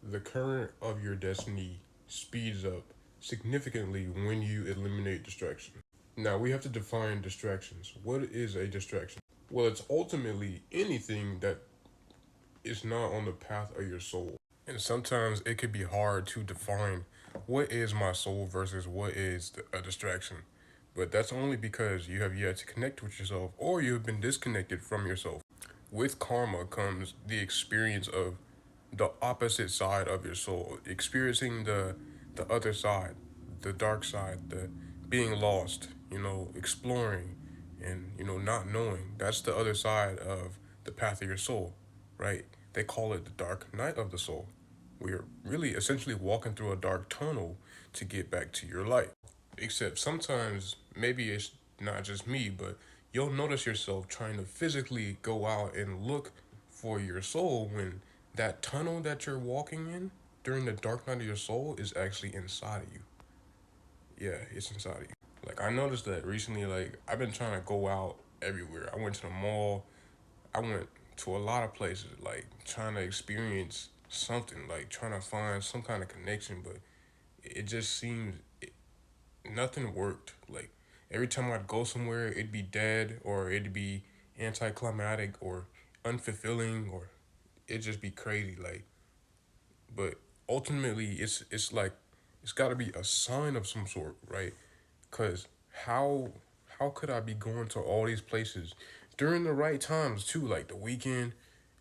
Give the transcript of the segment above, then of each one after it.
The current of your destiny speeds up significantly when you eliminate distraction. Now, we have to define distractions. What is a distraction? Well, it's ultimately anything that is not on the path of your soul. And sometimes it could be hard to define what is my soul versus what is a distraction. But that's only because you have yet to connect with yourself or you have been disconnected from yourself. With karma comes the experience of the opposite side of your soul, experiencing the other side, the dark side, the being lost, exploring and not knowing. That's the other side of the path of your soul, right? They call it the dark night of the soul. We're really essentially walking through a dark tunnel to get back to your light. Except sometimes maybe it's not just me, but you'll notice yourself trying to physically go out and look for your soul when that tunnel that you're walking in during the dark night of your soul is actually inside of you. Yeah, it's inside of you. Like I noticed that recently, like I've been trying to go out everywhere. I went to the mall, I went to a lot of places, like trying to experience something, like trying to find some kind of connection, but it just seems nothing worked. Like every time I'd go somewhere, it'd be dead or it'd be anticlimactic or unfulfilling or it'd just be crazy. Like, but ultimately, it's like it's got to be a sign of some sort, right? Cause how how could I be going to all these places during the right times too, like the weekend,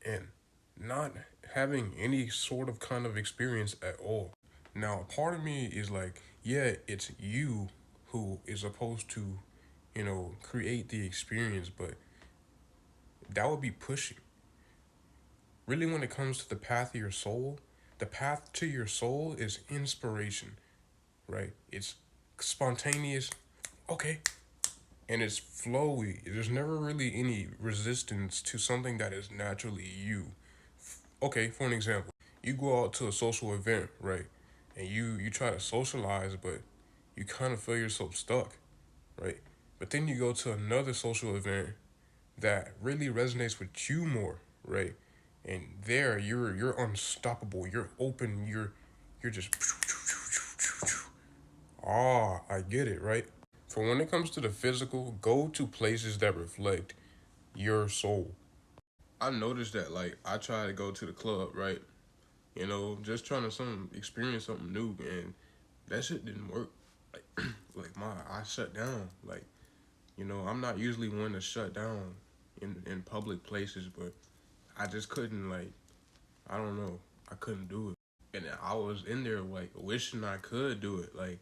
and not having any sort of kind of experience at all? Now, part of me is like, yeah, it's you who is supposed to, create the experience, but that would be pushing. Really, when it comes to the path of your soul, the path to your soul is inspiration, right? It's spontaneous, okay, and it's flowy. There's never really any resistance to something that is naturally you. Okay, for an example, you go out to a social event, right? And you try to socialize, but you kind of feel yourself stuck, right? But then you go to another social event that really resonates with you more, right? And there you're unstoppable. You're open. You're just I get it, right? For when it comes to the physical, go to places that reflect your soul. I noticed that like I try to go to the club, right? Just trying to some experience something new, and that shit didn't work. Like, like my I shut down. Like, I'm not usually one to shut down in public places, but I just couldn't like I don't know. I couldn't do it, and I was in there like wishing I could do it. Like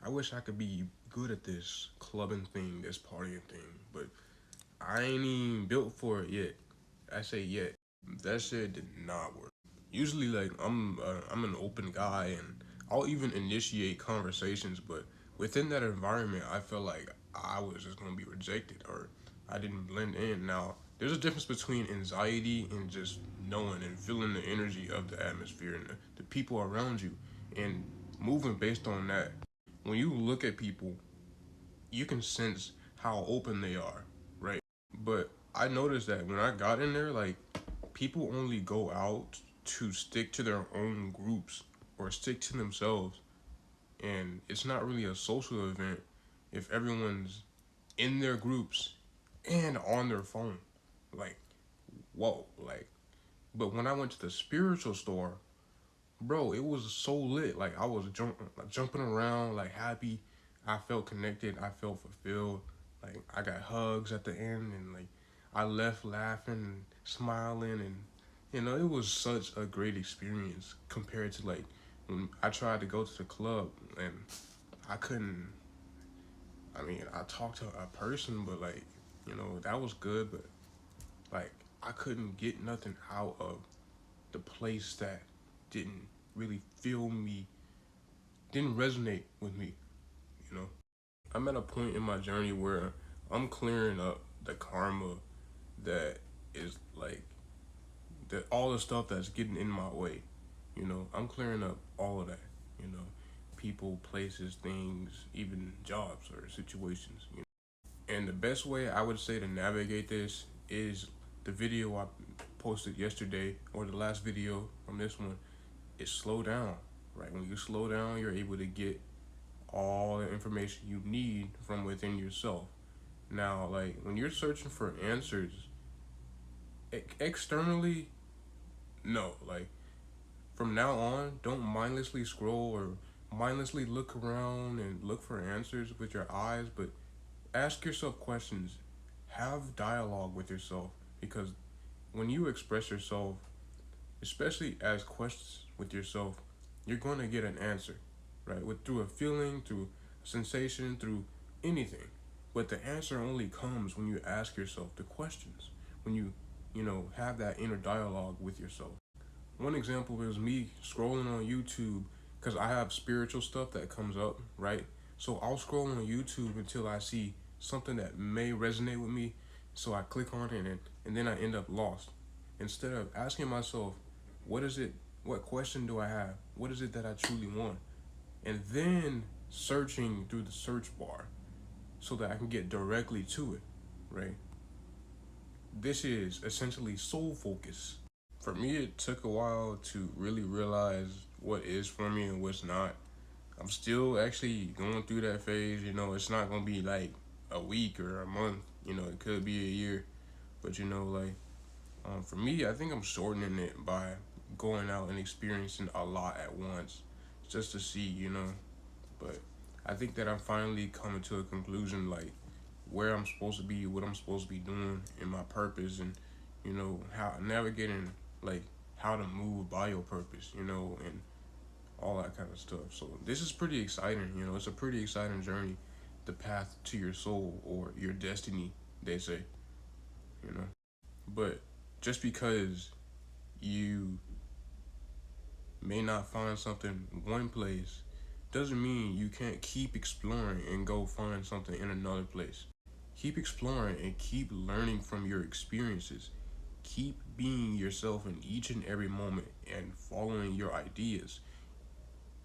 I wish I could be good at this clubbing thing, this partying thing, but I ain't even built for it yet. I say yet. That shit did not work. Usually, like I'm an open guy, and I'll even initiate conversations. But within that environment, I felt like I was just gonna be rejected, or I didn't blend in. Now, there's a difference between anxiety and just knowing and feeling the energy of the atmosphere and the people around you, and moving based on that. When you look at people, you can sense how open they are, right? But I noticed that when I got in there, like people only go out to stick to their own groups or stick to themselves, and it's not really a social event if everyone's in their groups and on their phone. Like, whoa, like. But when I went to the spiritual store, bro, it was so lit. Like I was jumping around, like happy. I felt connected. I felt fulfilled. Like I got hugs at the end, and like I left laughing, and smiling, and it was such a great experience compared to like when I tried to go to the club and I couldn't. I mean, I talked to a person, but like that was good, but like I couldn't get nothing out of the place that didn't really feel me, didn't resonate with me, you know? I'm at a point in my journey where I'm clearing up the karma that is like that all the stuff that's getting in my way. I'm clearing up all of that, you know. People, places, things, even jobs or situations, And the best way I would say to navigate this is the video I posted yesterday or the last video from this one. is slow down, right? When you slow down, you're able to get all the information you need from within yourself. Now, like when you're searching for answers externally, no, like from now on, don't mindlessly scroll or mindlessly look around and look for answers with your eyes, but ask yourself questions. Have dialogue with yourself, because when you express yourself, especially as questions with yourself, you're going to get an answer, right? With through a feeling, through a sensation, through anything. But the answer only comes when you ask yourself the questions, when you have that inner dialogue with yourself. One example is me scrolling on YouTube because I have spiritual stuff that comes up, right? So I'll scroll on YouTube until I see something that may resonate with me. So I click on it and then I end up lost. Instead of asking myself, what is it? What question do I have? What is it that I truly want? And then searching through the search bar so that I can get directly to it, right? This is essentially soul focus. For me, it took a while to really realize what is for me and what's not. I'm still actually going through that phase. It's not gonna be like a week or a month. It could be a year. But like for me, I think I'm shortening it by going out and experiencing a lot at once, just to see. But I think that I'm finally coming to a conclusion, like where I'm supposed to be, what I'm supposed to be doing, and my purpose, and how navigating, like how to move by your purpose, and all that kind of stuff. So this is pretty exciting. It's a pretty exciting journey, the path to your soul or your destiny, they say. you know. But just because you may not find something one place doesn't mean you can't keep exploring and go find something in another place. Keep exploring and keep learning from your experiences. Keep being yourself in each and every moment and following your ideas.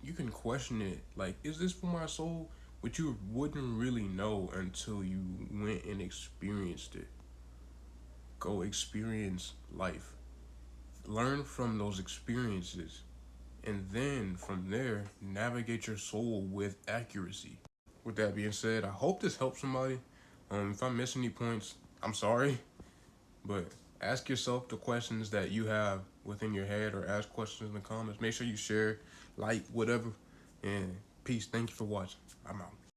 You can question it like, is this for my soul? But you wouldn't really know until you went and experienced it. Go experience life. Learn from those experiences. And then from there, navigate your soul with accuracy. With that being said, I hope this helps somebody. If I miss any points, I'm sorry. But ask yourself the questions that you have within your head, or ask questions in the comments. Make sure you share, like, whatever. And peace. Thank you for watching. I'm out.